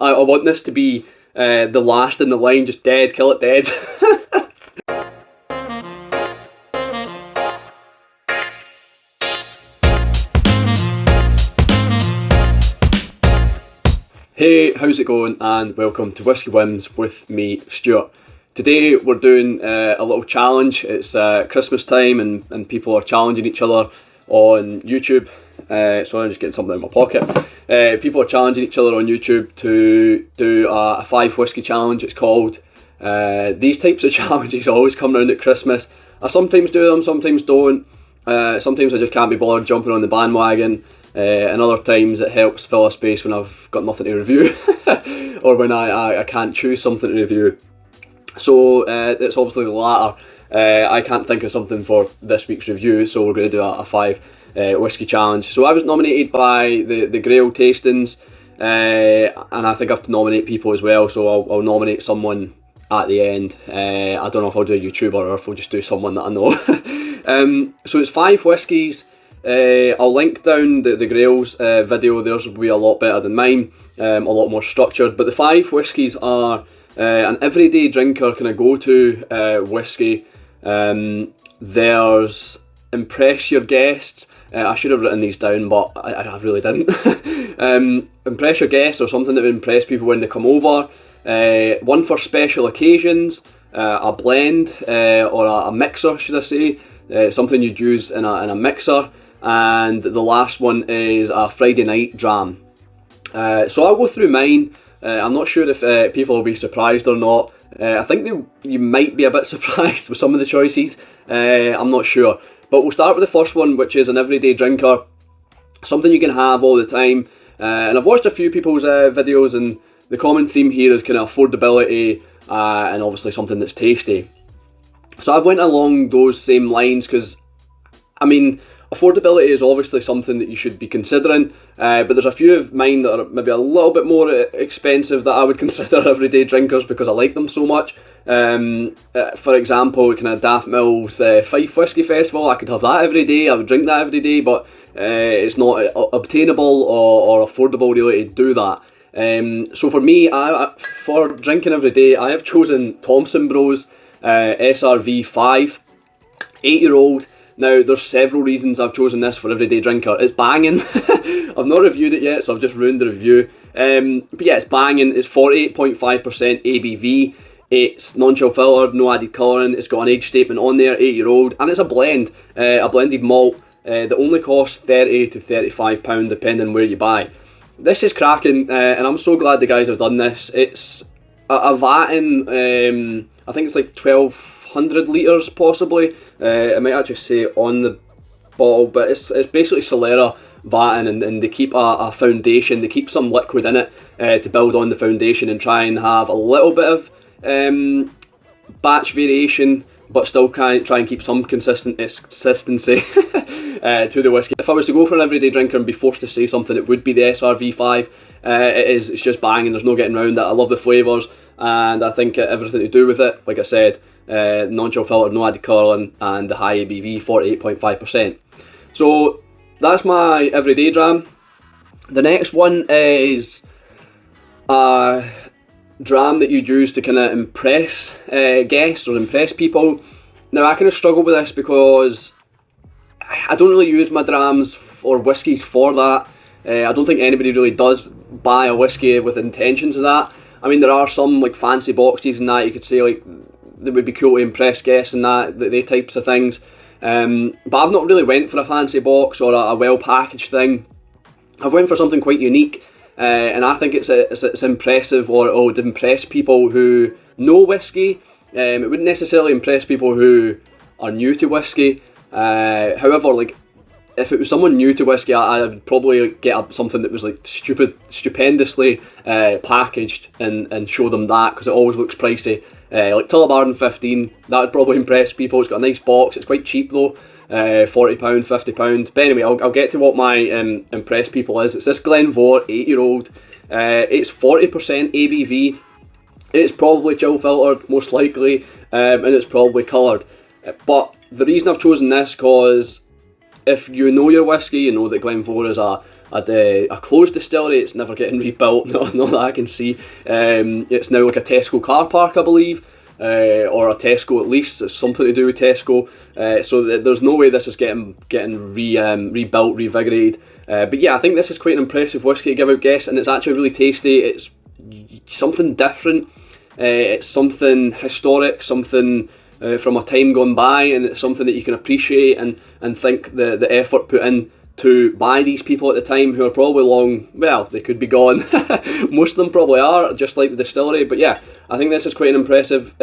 I want this to be the last in the line, just dead, kill it dead. Hey, how's it going, and welcome to Whiskey Whims with me, Stuart. Today we're doing a little challenge. It's Christmas time and people are challenging each other on YouTube. So I'm just getting something out of my pocket. People are challenging each other on YouTube to do a 5 whiskey challenge, it's called. These types of challenges always come around at Christmas. I sometimes do them, sometimes don't. Sometimes I just can't be bothered jumping on the bandwagon. And other times it helps fill a space when I've got nothing to review or when I can't choose something to review. So it's obviously the latter. I can't think of something for this week's review, so we're going to do a 5 whiskey challenge. So I was nominated by the Grail tastings, and I think I have to nominate people as well, so I'll nominate someone at the end. I don't know if I'll do a YouTuber or if I'll just do someone that I know. So it's 5 whiskies. I'll link down the Grail's video. Theirs will be a lot better than mine, a lot more structured, but the 5 whiskies are an everyday drinker kind of go-to whiskey. There's Impress Your Guests. I should have written these down, but I really didn't. Impress Your Guests, or something that would impress people when they come over. One for special occasions, a blend, or a mixer, should I say. Something you'd use in a mixer. And the last one is a Friday night dram. So I'll go through mine. I'm not sure if people will be surprised or not. I think you might be a bit surprised with some of the choices. I'm not sure. But we'll start with the first one, which is an everyday drinker. Something you can have all the time. And I've watched a few people's videos, and the common theme here is kind of affordability and obviously something that's tasty. So I've went along those same lines because, I mean, affordability is obviously something that you should be considering, but there's a few of mine that are maybe a little bit more expensive that I would consider everyday drinkers because I like them so much. For example, kind of Daft Mill's Fife Whisky Festival, I could have that every day, I would drink that every day, but it's not obtainable or affordable really to do that. So for me, for drinking every day, I have chosen Thompson Bros SRV 5, 8-year-old. Now, there's several reasons I've chosen this for everyday drinker. It's banging. I've not reviewed it yet, so I've just ruined the review. But yeah, it's banging. It's 48.5% ABV. It's non-chill filtered, no added colouring. It's got an age statement on there, 8-year-old, and it's a blend, a blended malt that only costs £30 to £35 depending where you buy. This is cracking, and I'm so glad the guys have done this. It's a vatting, I think it's like 1,200 litres possibly. It might actually say on the bottle, but it's basically Solera vatting, and they keep a foundation, they keep some liquid in it to build on the foundation and try and have a little bit of batch variation, but still try and keep some consistency to the whiskey. If I was to go for an everyday drinker and be forced to say something, it would be the SRV5. It's just banging, there's no getting around it. I love the flavours, and I think everything to do with it, like I said, non-chill filter, no added colouring, and the high ABV, 48.5%. So that's my everyday dram. The next one is a dram that you'd use to kind of impress guests or impress people. Now I kind of struggle with this because I don't really use my drams or whiskies for that. I don't think anybody really does buy a whiskey with intentions of that. I mean, there are some like fancy boxes and that you could say like that would be cool to impress guests and that, they types of things. But I've not really went for a fancy box or a well packaged thing. I've went for something quite unique, and I think it's impressive, or it would impress people who know whiskey. It wouldn't necessarily impress people who are new to whiskey. However, like if it was someone new to whiskey, I would probably get something that was like stupendously packaged and show them that, because it always looks pricey. Like Tullamartin 15, that would probably impress people. It's got a nice box, it's quite cheap though, £40, £50. But anyway, I'll get to what my impress people is. It's this Glenvore 8-year-old. It's 40% ABV. It's probably chill filtered, most likely, and it's probably coloured. But the reason I've chosen this, because if you know your whiskey, you know that Glenvore is a a closed distillery. It's never getting rebuilt, not that I can see. It's now like a Tesco car park, I believe, or a Tesco at least. It's something to do with Tesco. So there's no way this is getting rebuilt, revigorated. But yeah, I think this is quite an impressive whiskey to give out guests, and it's actually really tasty. It's something different. It's something historic, something from a time gone by, and it's something that you can appreciate and think the effort put in to buy these people at the time, who are probably they could be gone. Most of them probably are, just like the distillery. But yeah, I think this is quite an impressive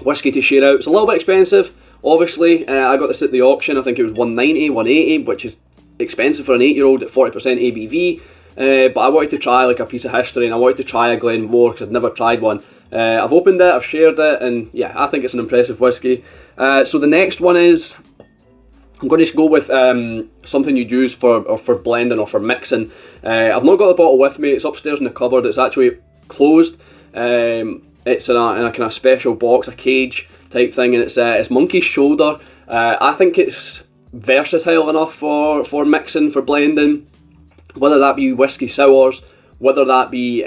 whiskey to share out. It's a little bit expensive, obviously. I got this at the auction. I think it was $190, $180, which is expensive for an 8-year-old at 40% ABV. But I wanted to try like a piece of history, and I wanted to try a Glenmore because I'd never tried one. I've opened it, I've shared it, and yeah, I think it's an impressive whiskey. So the next one is, I'm going to go with something you'd use for blending or for mixing. I've not got the bottle with me. It's upstairs in the cupboard. It's actually closed. It's in a kind of special box, a cage type thing, and it's Monkey's Shoulder. I think it's versatile enough for mixing, for blending, whether that be whiskey sours, whether that be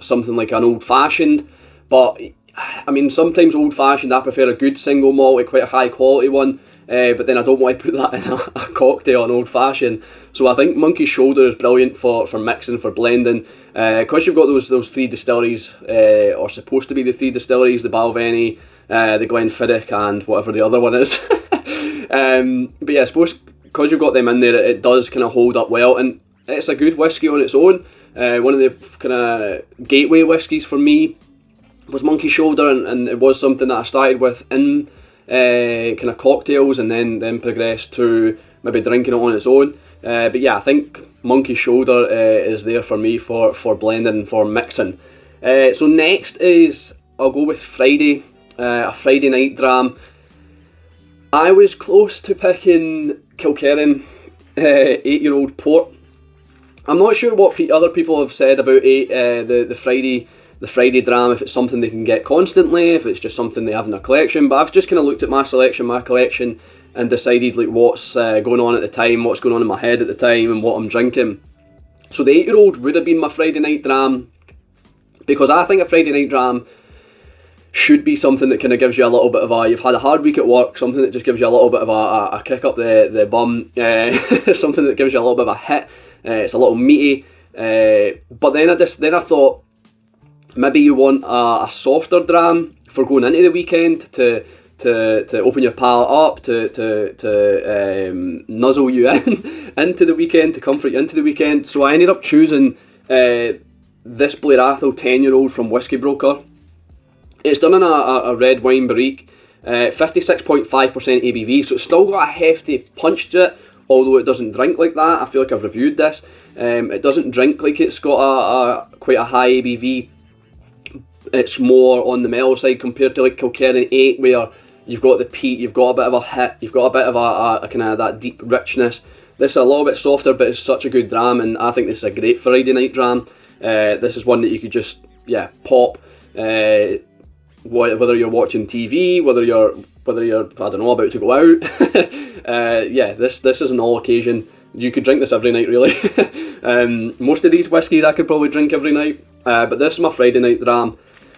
something like an old fashioned. But I mean, sometimes old fashioned, I prefer a good single malt, quite a high quality one. But then I don't want to put that in a cocktail, an old fashioned. So I think Monkey's Shoulder is brilliant for mixing, for blending. Because you've got those three distilleries, or supposed to be the three distilleries, the Balvenie, the Glenfiddich, and whatever the other one is. But yeah, I suppose because you've got them in there, it does kind of hold up well, and it's a good whiskey on its own. One of the kind of gateway whiskies for me was Monkey's Shoulder, and it was something that I started with in kind of cocktails, and then progressed to maybe drinking it on its own. But yeah, I think Monkey's Shoulder is there for me for blending and for mixing. So next is, I'll go with Friday, a Friday night dram. I was close to picking Kilkerran 8-year-old port. I'm not sure what other people have said about the Friday dram, if it's something they can get constantly, if it's just something they have in their collection. But I've just kind of looked at my collection, and decided like what's going on at the time, what's going on in my head at the time, and what I'm drinking. So the 8-year-old would have been my Friday night dram, because I think a Friday night dram should be something that kind of gives you a little bit of you've had a hard week at work, something that just gives you a little bit of a kick up the bum, something that gives you a little bit of a hit. It's a little meaty, but then I thought maybe you want a softer dram for going into the weekend to open your palate up, to nuzzle you into the weekend, to comfort you into the weekend. So I ended up choosing this Blair Athol 10-year-old from Whiskey Broker. It's done in a red wine barrique, 56.5% ABV, so it's still got a hefty punch to it, although it doesn't drink like that. I feel like I've reviewed this. It doesn't drink like it's got quite a high ABV. It's more on the mellow side compared to like Kilkerran 8, where you've got the peat, you've got a bit of a hit, you've got a bit of a kind of that deep richness. This is a little bit softer, but it's such a good dram, and I think this is a great Friday night dram. This is one that you could just pop. Whether you're watching TV, whether you're I don't know, about to go out. Yeah, this is an all occasion. You could drink this every night, really. Most of these whiskies I could probably drink every night, but this is my Friday night dram.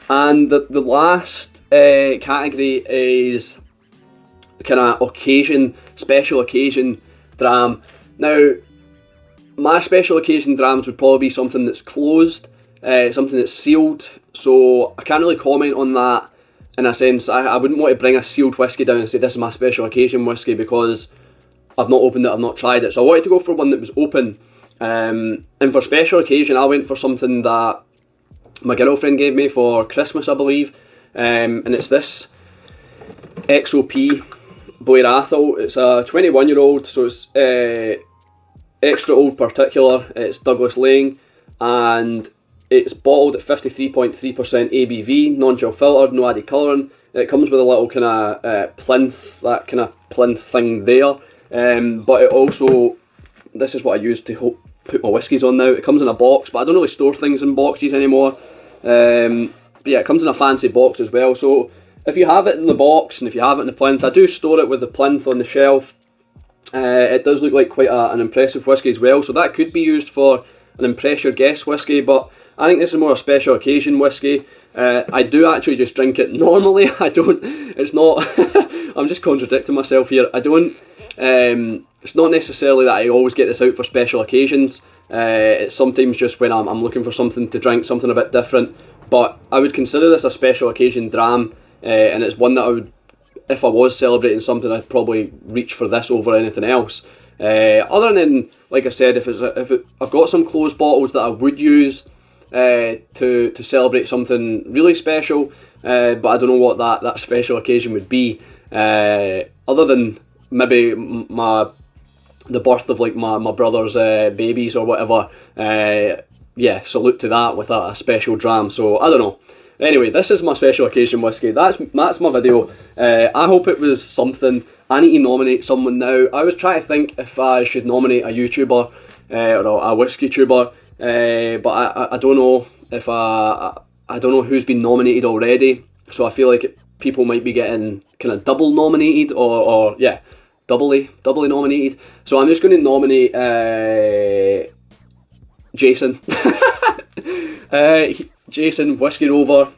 And the last category is kind of special occasion dram. Now, my special occasion drams would probably be something that's closed, something that's sealed, so I can't really comment on that in a sense. I wouldn't want to bring a sealed whiskey down and say this is my special occasion whiskey, because I've not opened it, I've not tried it. So I wanted to go for one that was open, and for special occasion I went for something that my girlfriend gave me for Christmas, I believe, and it's this XOP Blair Athol. It's a 21-year-old, so it's extra old particular. It's Douglas Lane, and it's bottled at 53.3% ABV, non-chill filtered, no added colouring. It comes with a little kind of plinth, that kind of plinth thing there. But it also, this is what I use to put my whiskies on now. It comes in a box, but I don't really store things in boxes anymore. But yeah, it comes in a fancy box as well. So if you have it in the box and if you have it in the plinth, I do store it with the plinth on the shelf. It does look like quite an impressive whisky as well, so that could be used for an impress your guest whisky, but I think this is more a special occasion whisky. I do actually just drink it normally. I don't, it's not, I'm just contradicting myself here. I don't, it's not necessarily that I always get this out for special occasions. It's sometimes just when I'm looking for something to drink, something a bit different. But I would consider this a special occasion dram, and it's one that I would, if I was celebrating something, I'd probably reach for this over anything else. Other than, like I said, I've got some closed bottles that I would use to celebrate something really special, but I don't know what that special occasion would be. Other than maybe the birth of like my brother's babies or whatever. Yeah, salute to that with a special dram. So I don't know. Anyway, this is my special occasion whisky. That's my video. I hope it was something. I need to nominate someone now. I was trying to think if I should nominate a YouTuber or a whisky tuber, but I don't know if I don't know who's been nominated already. So I feel like people might be getting kind of double nominated or yeah, doubly nominated. So I'm just going to nominate Jason. Jason Whiskey Rover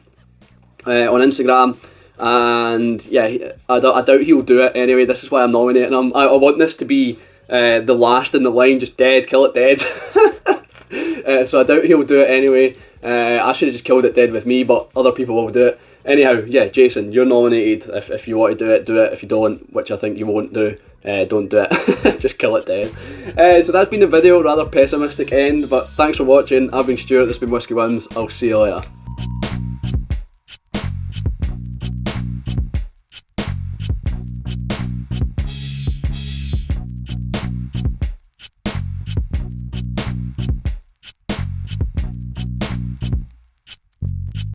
on Instagram, and yeah, I doubt he'll do it anyway. This is why I'm nominating him. I want this to be the last in the line, just dead, kill it dead. So I doubt he'll do it anyway. I should have just killed it dead with me, but other people will do it. Anyhow, yeah, Jason, you're nominated. If you want to do it, do it. If you don't, which I think you won't do, don't do it. Just kill it dead. So that's been the video, rather pessimistic end, but thanks for watching. I've been Stuart, this has been Whiskey Wins. I'll see you later.